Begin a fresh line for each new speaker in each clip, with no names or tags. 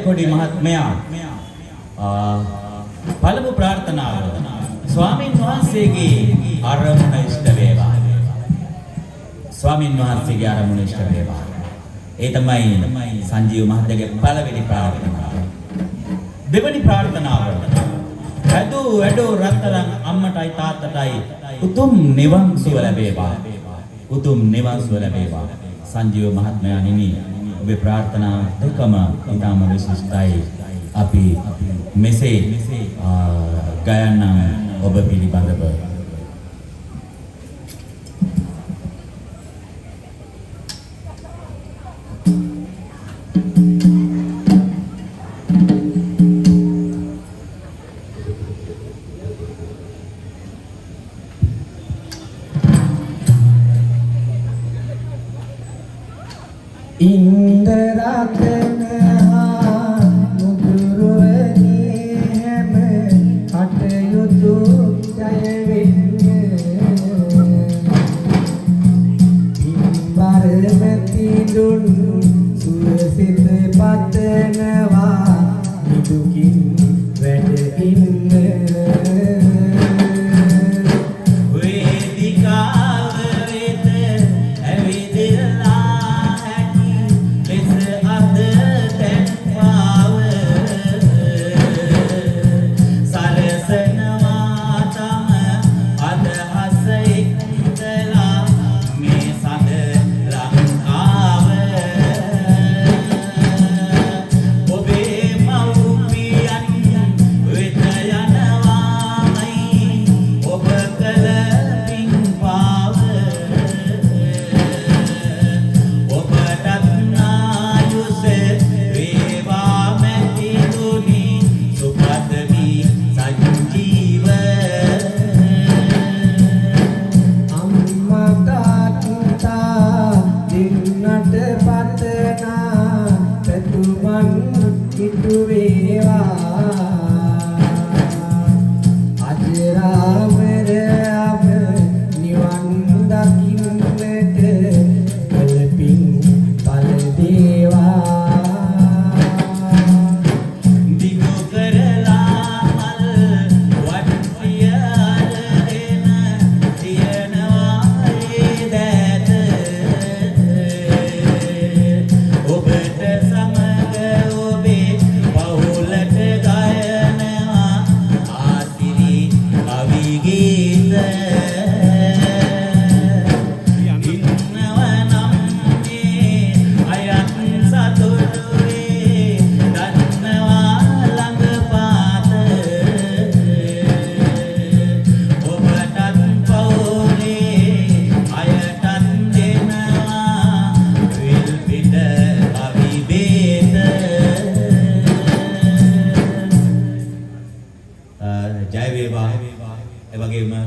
ජයකොඩි මහත්මයා පළමු ප්‍රාර්ථනාව ස්වාමින් වහන්සේගේ අරමුණ ඉෂ්ට වේවා. ස්වාමින් වහන්සේගේ අරමුණ ඉෂ්ට වේවා. ඒ තමයි සංජීව මහත්තයාගේ පළවෙනි ප්‍රාර්ථනාව. දෙවෙනි ප්‍රාර්ථනාව වැඩෝ රත්තරන් අම්මටයි තාත්තටයි උතුම් නිවන් සුව ලැබේවා. උතුම් නිවන් සුව ලැබේවා. සංජීව මහත්මයා නිමි ඔබේ ප්‍රාර්ථනා දෙකම ඊටම විශිෂ්ටයි. අපි මෙසේ ගයන්නම් ඔබ පිළිබඳව.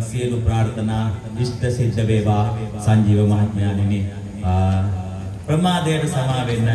සියලු ප්‍රාර්ථනා ඉෂ්ට සිද්ධ වේවා. සංජීව මහත්මයාණෙනි ප්‍රමාදයට සමා වෙන්න